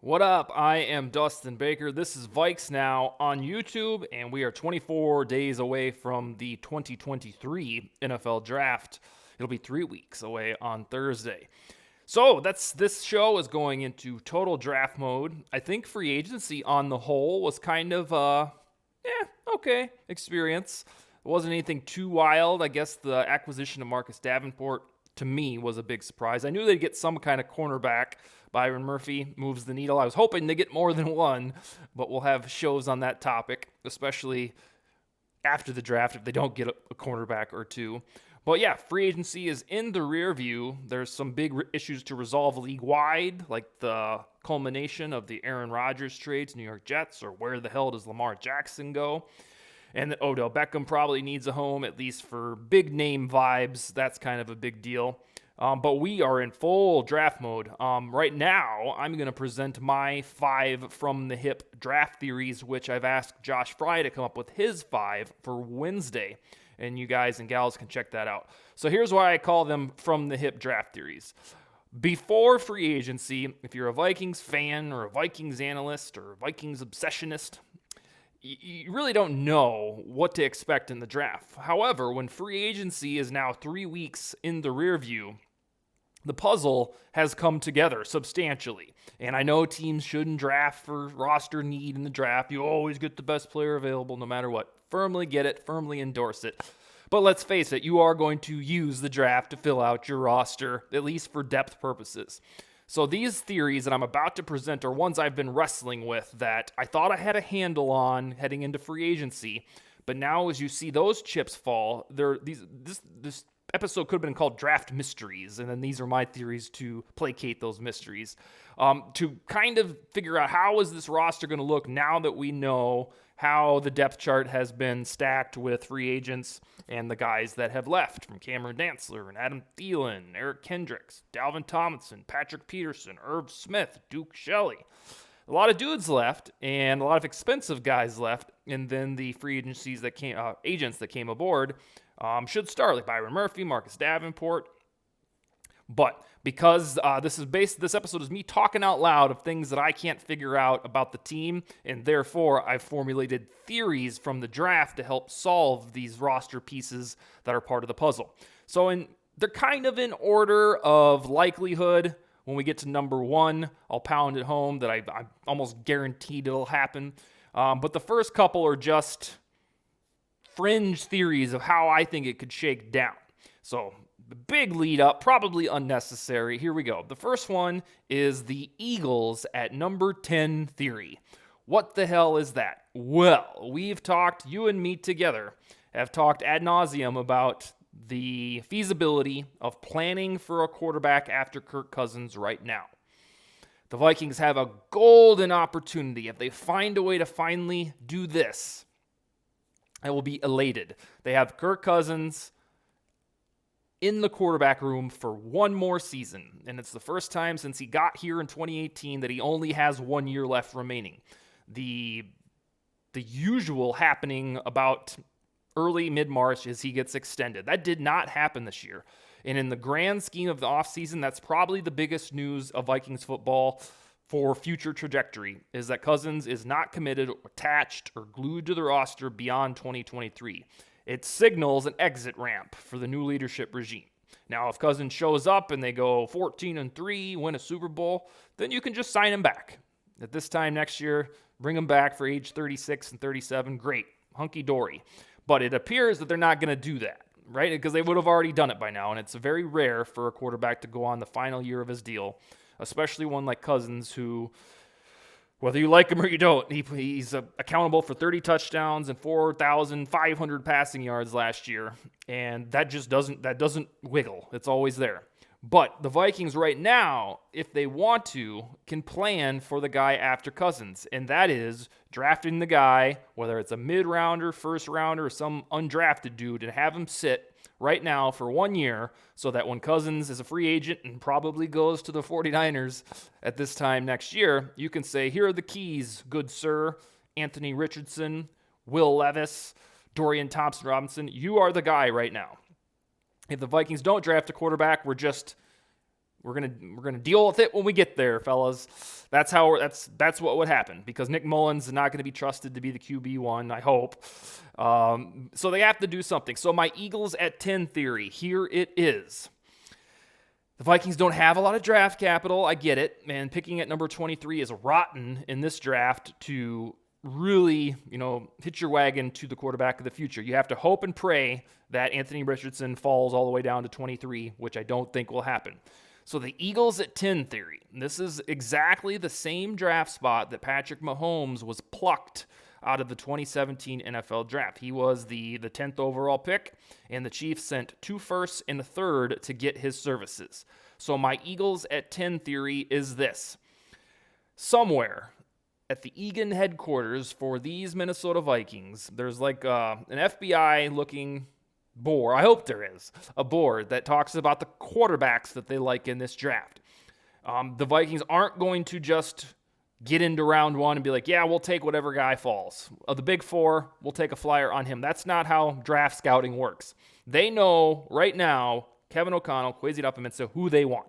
What up? I am Dustin Baker. This is VikesNow on YouTube, and we are 24 days away from the 2023 NFL Draft. It'll be 3 weeks away on Thursday. So this show is going into total draft mode. I think free agency on the whole was kind of okay experience. It wasn't anything too wild. I guess the acquisition of Marcus Davenport to me was a big surprise. I knew they'd get some kind of cornerback. Byron Murphy moves the needle. I was hoping to get more than one, but we'll have shows on that topic, especially after the draft if they don't get a cornerback or two. But yeah, free agency is in the rear view. There's some big issues to resolve league-wide, like the culmination of the Aaron Rodgers trade to New York Jets, or where the hell does Lamar Jackson go? And that Odell Beckham probably needs a home, at least for big name vibes. That's kind of a big deal. But we are in full draft mode. Right now, I'm going to present my 5 from the hip draft theories, which I've asked Josh Fry to come up with his 5 for Wednesday. And you guys and gals can check that out. So here's why I call them from the hip draft theories. Before free agency, if you're a Vikings fan or a Vikings analyst or a Vikings obsessionist, you really don't know what to expect in the draft. However, when free agency is now 3 weeks in the rear view, the puzzle has come together substantially. And I know teams shouldn't draft for roster need in the draft. You always get the best player available no matter what. Firmly get it, firmly endorse it. But let's face it, you are going to use the draft to fill out your roster, at least for depth purposes. So these theories that I'm about to present are ones I've been wrestling with that I thought I had a handle on heading into free agency. But now as you see those chips fall, this episode could have been called Draft Mysteries, and then these are my theories to placate those mysteries. To kind of figure out how is this roster going to look now that we know how the depth chart has been stacked with free agents and the guys that have left, from Cameron Dantzler and Adam Thielen, Eric Kendricks, Dalvin Tomlinson, Patrick Peterson, Irv Smith, Duke Shelley. A lot of dudes left and a lot of expensive guys left, and then the free agencies that came, agents that came aboard should start, like Byron Murphy, Marcus Davenport. But because this episode is me talking out loud of things that I can't figure out about the team, and therefore I've formulated theories from the draft to help solve these roster pieces that are part of the puzzle. So they're kind of in order of likelihood. When we get to number 1, I'll pound it home that I'm almost guaranteed it'll happen. But the first couple are just fringe theories of how I think it could shake down. So the big lead up, probably unnecessary. Here we go. The first one is the Eagles at number 10 theory. What the hell is that? Well, we've talked, you and me together, have talked ad nauseum about the feasibility of planning for a quarterback after Kirk Cousins right now. The Vikings have a golden opportunity. If they find a way to finally do this, I will be elated. They have Kirk Cousins in the quarterback room for one more season, and it's the first time since he got here in 2018 that he only has 1 year left remaining. The usual happening about early mid-March is he gets extended. That did not happen this year. And in the grand scheme of the offseason, that's probably the biggest news of Vikings football for future trajectory, is that Cousins is not committed, attached, or glued to the roster beyond 2023. It signals an exit ramp for the new leadership regime. Now, if Cousins shows up and they go 14-3, win a Super Bowl, then you can just sign him back. At this time next year, bring him back for age 36 and 37, great, hunky-dory. But it appears that they're not going to do that, right? Because they would have already done it by now, and it's very rare for a quarterback to go on the final year of his deal, especially one like Cousins who, whether you like him or you don't, he's accountable for 30 touchdowns and 4,500 passing yards last year, and that doesn't wiggle. It's always there. But the Vikings right now, if they want to, can plan for the guy after Cousins, and that is drafting the guy, whether it's a mid-rounder, first-rounder, or some undrafted dude, and have him sit right now for 1 year so that when Cousins is a free agent and probably goes to the 49ers at this time next year, you can say, here are the keys, good sir, Anthony Richardson, Will Levis, Dorian Thompson-Robinson. You are the guy right now. If the Vikings don't draft a quarterback, we're just We're gonna deal with it when we get there, fellas. That's what would happen, because Nick Mullins is not going to be trusted to be the QB1, I hope. So they have to do something. So my Eagles at 10 theory, here it is. The Vikings don't have a lot of draft capital. I get it, man. Picking at number 23 is rotten in this draft to really, hitch your wagon to the quarterback of the future. You have to hope and pray that Anthony Richardson falls all the way down to 23, which I don't think will happen. So the Eagles at 10 theory. This is exactly the same draft spot that Patrick Mahomes was plucked out of the 2017 NFL draft. He was the 10th overall pick, and the Chiefs sent 2 firsts and a third to get his services. So my Eagles at 10 theory is this. Somewhere at the Egan headquarters for these Minnesota Vikings, there's like an FBI-looking board. I hope there is a board that talks about the quarterbacks that they like in this draft. The Vikings aren't going to just get into round 1 and be like, yeah, we'll take whatever guy falls. Of the big 4, we'll take a flyer on him. That's not how draft scouting works. They know right now, Kevin O'Connell, Kwesi Adofo-Mensah, who they want.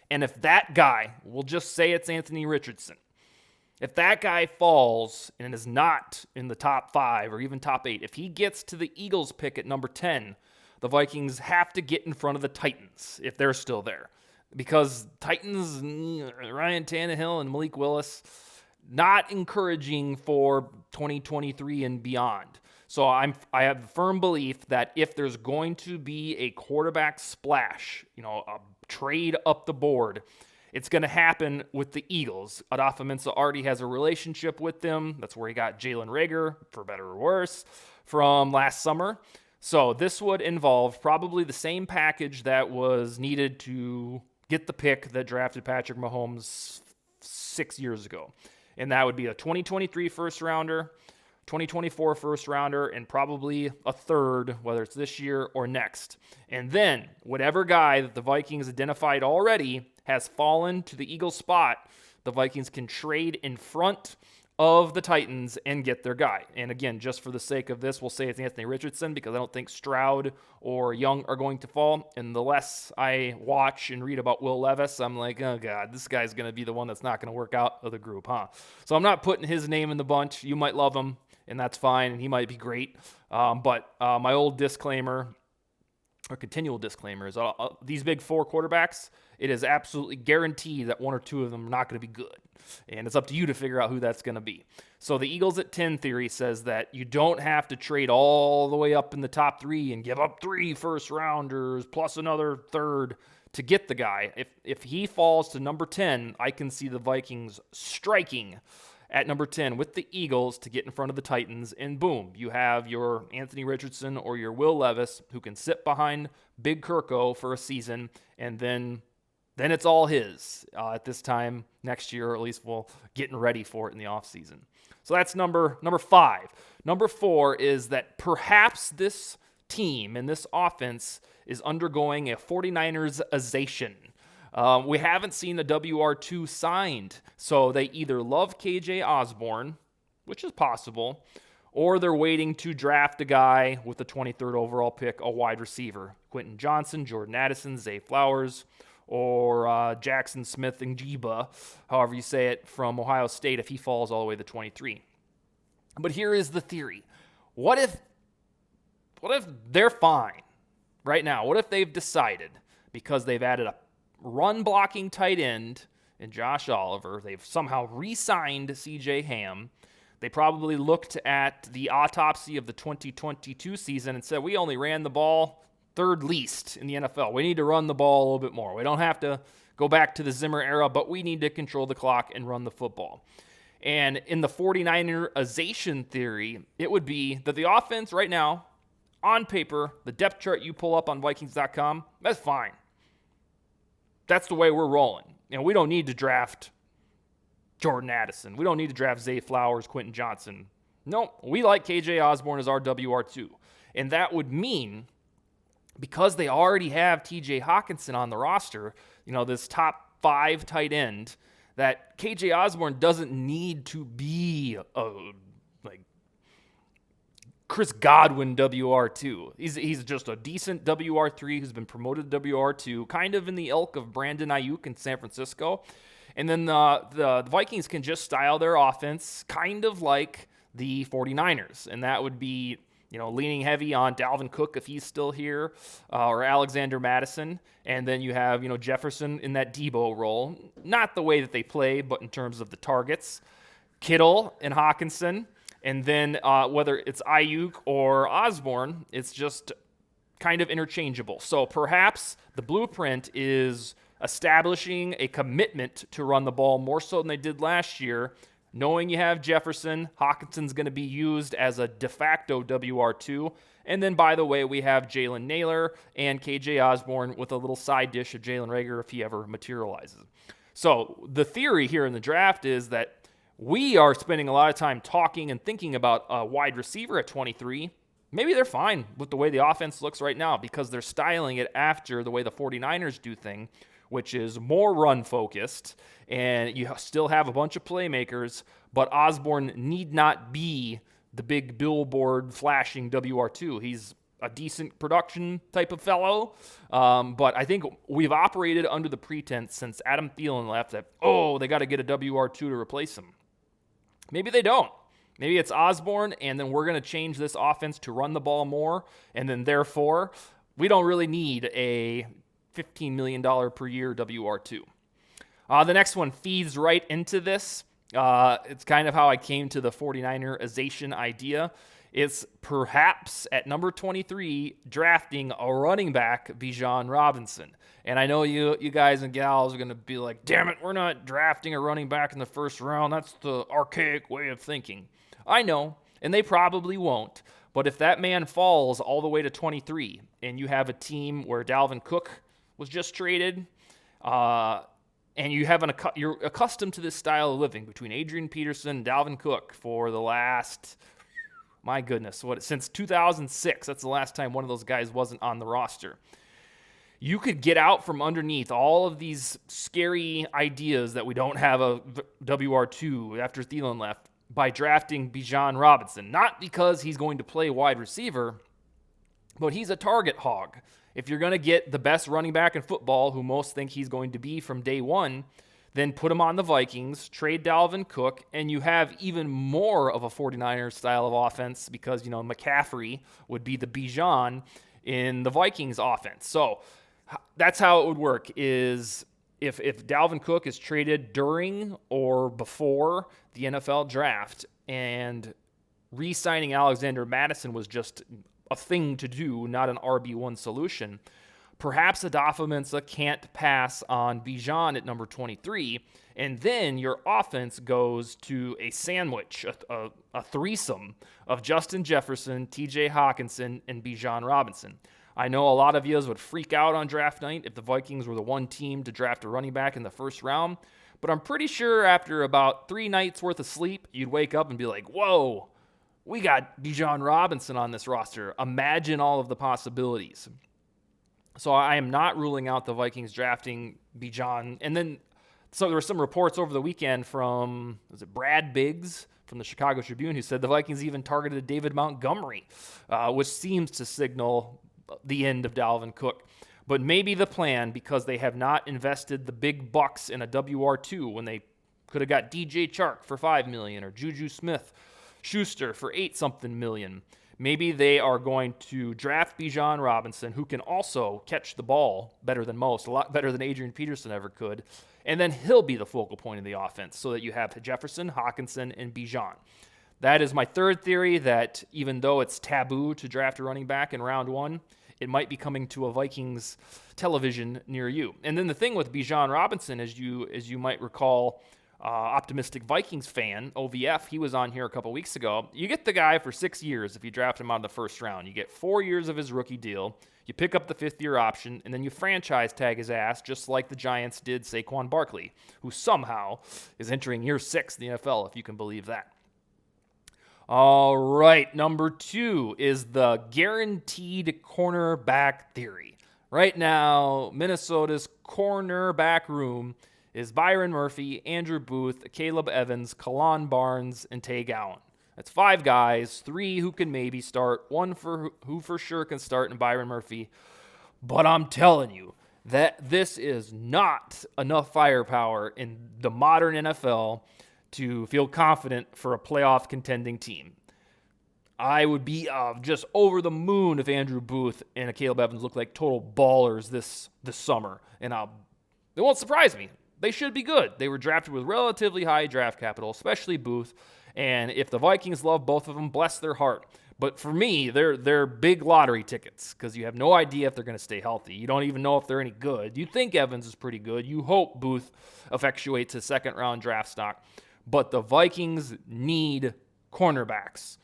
And if that guy, we'll just say it's Anthony Richardson, if that guy falls and is not in the top 5 or even top 8, if he gets to the Eagles pick at number 10, the Vikings have to get in front of the Titans if they're still there. Because Titans, Ryan Tannehill and Malik Willis, not encouraging for 2023 and beyond. So I have a firm belief that if there's going to be a quarterback splash, a trade up the board, it's going to happen with the Eagles. Adofo-Mensah already has a relationship with them. That's where he got Jalen Reagor, for better or worse, from last summer. So this would involve probably the same package that was needed to get the pick that drafted Patrick Mahomes 6 years ago. And that would be a 2023 first rounder, 2024 first rounder, and probably a third, whether it's this year or next. And then whatever guy that the Vikings identified already has fallen to the Eagles spot, the Vikings can trade in front of the Titans and get their guy. And again, just for the sake of this, we'll say it's Anthony Richardson, because I don't think Stroud or Young are going to fall. And the less I watch and read about Will Levis, I'm like, oh God, this guy's going to be the one that's not going to work out of the group, huh? So I'm not putting his name in the bunch. You might love him, and that's fine, and he might be great. But my old disclaimer, or continual disclaimer, is these big 4 quarterbacks, it is absolutely guaranteed that 1 or 2 of them are not going to be good. And it's up to you to figure out who that's going to be. So the Eagles at 10 theory says that you don't have to trade all the way up in the top 3 and give up 3 first rounders plus another third to get the guy. If he falls to number 10, I can see the Vikings striking at number 10 with the Eagles to get in front of the Titans, and boom, you have your Anthony Richardson or your Will Levis who can sit behind Big Kirko for a season, and then it's all his at this time next year, or at least we'll getting ready for it in the offseason. So that's number 5. Number 4 is that perhaps this team and this offense is undergoing a 49ers-ization. We haven't seen the WR2 signed, so they either love KJ Osborne, which is possible, or they're waiting to draft a guy with the 23rd overall pick, a wide receiver. Quentin Johnson, Jordan Addison, Zay Flowers, or Jackson Smith and Jiba, however you say it, from Ohio State if he falls all the way to 23. But here is the theory. What if they're fine right now? What if they've decided, because they've added a run-blocking tight end in Josh Oliver, they've somehow re-signed C.J. Ham, they probably looked at the autopsy of the 2022 season and said, we only ran the ball 3rd least in the NFL. We need to run the ball a little bit more. We don't have to go back to the Zimmer era, but we need to control the clock and run the football. And in the 49er-ization theory, it would be that the offense right now, on paper, the depth chart you pull up on Vikings.com, that's fine. That's the way we're rolling. And we don't need to draft Jordan Addison. We don't need to draft Zay Flowers, Quentin Johnson. No, we like KJ Osborne as our WR2. And that would mean, because they already have TJ Hawkinson on the roster, this top 5 tight end, that KJ Osborne doesn't need to be Chris Godwin WR2. He's just a decent WR3 who's been promoted to WR2, kind of in the ilk of Brandon Ayuk in San Francisco. And then the Vikings can just style their offense kind of like the 49ers, and that would be, leaning heavy on Dalvin Cook if he's still here, or Alexander Madison, and then you have, Jefferson in that Debo role. Not the way that they play, but in terms of the targets. Kittle and Hawkinson. And then whether it's Ayuk or Osborne, it's just kind of interchangeable. So perhaps the blueprint is establishing a commitment to run the ball more so than they did last year, knowing you have Jefferson. Hawkinson's going to be used as a de facto WR2. And then, by the way, we have Jalen Naylor and KJ Osborne with a little side dish of Jalen Reagor if he ever materializes. So the theory here in the draft is that we are spending a lot of time talking and thinking about a wide receiver at 23. Maybe they're fine with the way the offense looks right now because they're styling it after the way the 49ers do thing, which is more run-focused, and you still have a bunch of playmakers, but Osborne need not be the big billboard flashing WR2. He's a decent production type of fellow, but I think we've operated under the pretense since Adam Thielen left that, they got to get a WR2 to replace him. Maybe they don't. Maybe it's Osborne, and then we're going to change this offense to run the ball more, and then therefore we don't really need a $15 million per year WR2. The next one feeds right into this. It's kind of how I came to the 49er-ization idea. It's perhaps at number 23 drafting a running back, Bijan Robinson. And I know you guys and gals are going to be like, damn it, we're not drafting a running back in the first round. That's the archaic way of thinking. I know, and they probably won't. But if that man falls all the way to 23 and you have a team where Dalvin Cook was just traded, and you're accustomed to this style of living between Adrian Peterson and Dalvin Cook for the last, my goodness, since 2006. That's the last time one of those guys wasn't on the roster. You could get out from underneath all of these scary ideas that we don't have a WR2 after Thielen left by drafting Bijan Robinson. Not because he's going to play wide receiver, but he's a target hog. If you're going to get the best running back in football, who most think he's going to be from day one, then put him on the Vikings, trade Dalvin Cook, and you have even more of a 49ers style of offense because, McCaffrey would be the Bijan in the Vikings offense. So that's how it would work is if Dalvin Cook is traded during or before the NFL draft and re-signing Alexander Madison was just a thing to do, not an RB1 solution, perhaps Adolfo can't pass on Bijan at number 23, and then your offense goes to a sandwich, a threesome of Justin Jefferson, TJ Hawkinson, and Bijan Robinson. I know a lot of you would freak out on draft night if the Vikings were the one team to draft a running back in the first round, but I'm pretty sure after about 3 nights worth of sleep, you'd wake up and be like, whoa, we got Bijan Robinson on this roster. Imagine all of the possibilities. So I am not ruling out the Vikings drafting Bijan. And then, so there were some reports over the weekend from, Brad Biggs from the Chicago Tribune, who said the Vikings even targeted David Montgomery, which seems to signal the end of Dalvin Cook. But maybe the plan, because they have not invested the big bucks in a WR2 when they could have got DJ Chark for $5 million or Juju Smith-Schuster for $8-something million. Maybe they are going to draft Bijan Robinson, who can also catch the ball better than most, a lot better than Adrian Peterson ever could, and then he'll be the focal point of the offense so that you have Jefferson, Hawkinson, and Bijan. That is my third theory, that even though it's taboo to draft a running back in round 1, it might be coming to a Vikings television near you. And then the thing with Bijan Robinson, as you might recall, optimistic Vikings fan, OVF, he was on here a couple weeks ago. You get the guy for 6 years if you draft him out of the first round. You get 4 years of his rookie deal. You pick up the 5th-year option, and then you franchise tag his ass, just like the Giants did Saquon Barkley, who somehow is entering year 6 in the NFL, if you can believe that. All right, number 2 is the guaranteed cornerback theory. Right now, Minnesota's cornerback room is Byron Murphy, Andrew Booth, Caleb Evans, Kalon Barnes, and Tay Gowan. That's 5 guys, 3 who can maybe start, 1 who for sure can start in Byron Murphy. But I'm telling you that this is not enough firepower in the modern NFL to feel confident for a playoff contending team. I would be just over the moon if Andrew Booth and Caleb Evans look like total ballers this summer. And it won't surprise me. They should be good. They were drafted with relatively high draft capital, especially Booth. And if the Vikings love both of them, bless their heart. But for me, they're big lottery tickets because you have no idea if they're going to stay healthy. You don't even know if they're any good. You think Evans is pretty good. You hope Booth effectuates a second-round draft stock. But the Vikings need cornerbacks.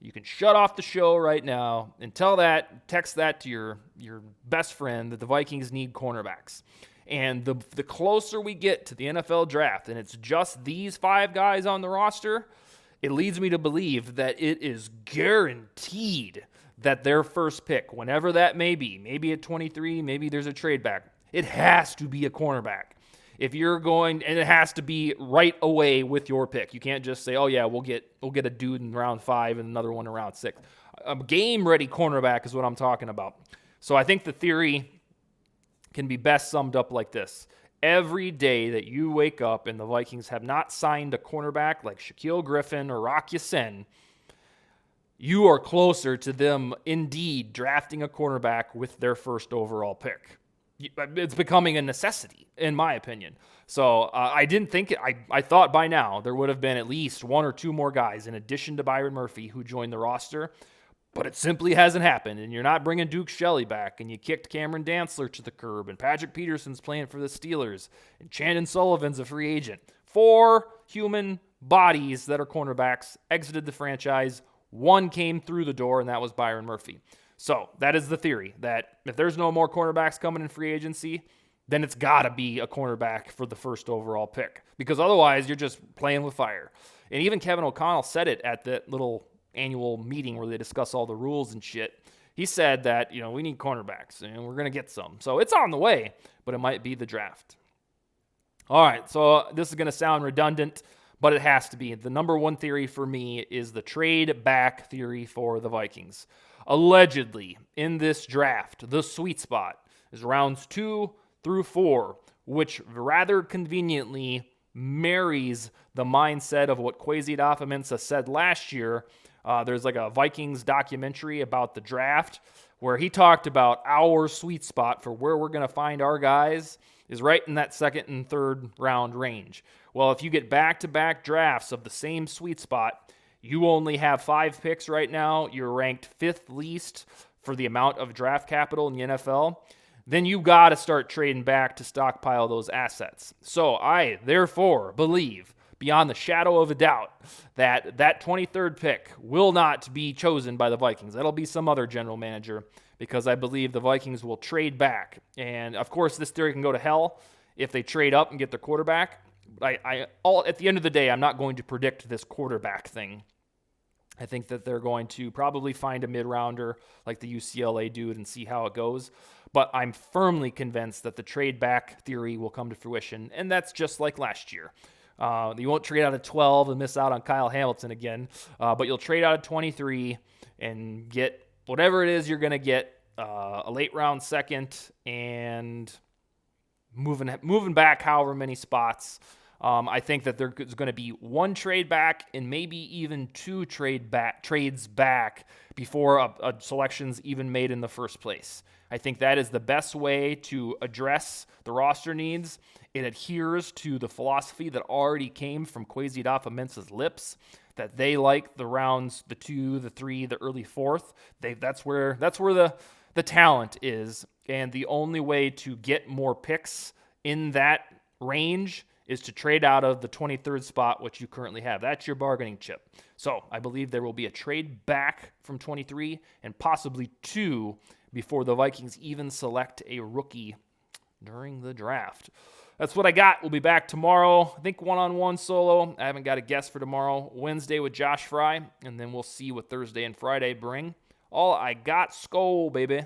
You can shut off the show right now and text that to your best friend that the Vikings need cornerbacks. And the closer we get to the NFL draft, and it's just these 5 guys on the roster, it leads me to believe that it is guaranteed that their first pick, whenever that may be, maybe at 23, maybe there's a trade back, it has to be a cornerback. If you're going, and it has to be right away with your pick. You can't just say, oh yeah, we'll get a dude in round 5 and another one in round 6. A game-ready cornerback is what I'm talking about. So I think the theory can be best summed up like this. Every day that you wake up and the Vikings have not signed a cornerback like Shaquille Griffin or Rock Ya-Sin, you are closer to them indeed drafting a cornerback with their first overall pick. It's becoming a necessity, in my opinion. So I didn't think it. I thought by now there would have been at least 1 or 2 more guys in addition to Byron Murphy who joined the roster, but it simply hasn't happened. And you're not bringing Duke Shelley back, and you kicked Cameron Dantzler to the curb, and Patrick Peterson's playing for the Steelers, and Chandon Sullivan's a free agent. 4 human bodies that are cornerbacks exited the franchise. 1 came through the door, and that was Byron Murphy. So that is the theory, that if there's no more cornerbacks coming in free agency, then it's got to be a cornerback for the first overall pick. Because otherwise, you're just playing with fire. And even Kevin O'Connell said it at that little annual meeting where they discuss all the rules and shit. He said that, we need cornerbacks, and we're going to get some. So it's on the way, but it might be the draft. All right, so this is going to sound redundant, but it has to be. The number 1 theory for me is the trade back theory for the Vikings. Allegedly, in this draft, the sweet spot is rounds 2 through 4, which rather conveniently marries the mindset of what Kwesi Adofo-Mensah said last year. There's like a Vikings documentary about the draft where he talked about our sweet spot for where we're going to find our guys is right in that 2nd and 3rd round range. Well, if you get back-to-back drafts of the same sweet spot, you only have 5 picks right now. You're ranked 5th least for the amount of draft capital in the NFL. Then you got to start trading back to stockpile those assets. So I, therefore, believe, beyond the shadow of a doubt, that 23rd pick will not be chosen by the Vikings. That'll be some other general manager, because I believe the Vikings will trade back. And, of course, this theory can go to hell if they trade up and get their quarterback. But at the end of the day, I'm not going to predict this quarterback thing. I think that they're going to probably find a mid-rounder like the UCLA dude and see how it goes. But I'm firmly convinced that the trade-back theory will come to fruition, and that's just like last year. You won't trade out of 12 and miss out on Kyle Hamilton again, but you'll trade out of 23 and get whatever it is you're going to get, a late-round second, and moving back however many spots. I think that there's going to be 1 trade back and maybe even 2 trades back before a selection's even made in the first place. I think that is the best way to address the roster needs. It adheres to the philosophy that already came from Kwesi Adofo-Mensah's lips, that they like the rounds, the 2, the 3, the early 4th. That's where the talent is, and the only way to get more picks in that range is to trade out of the 23rd spot, which you currently have. That's your bargaining chip. So I believe there will be a trade back from 23 and possibly 2 before the Vikings even select a rookie during the draft. That's what I got. We'll be back tomorrow. I think one-on-one solo. I haven't got a guest for tomorrow. Wednesday with Josh Fry, and then we'll see what Thursday and Friday bring. All I got, Skol, baby.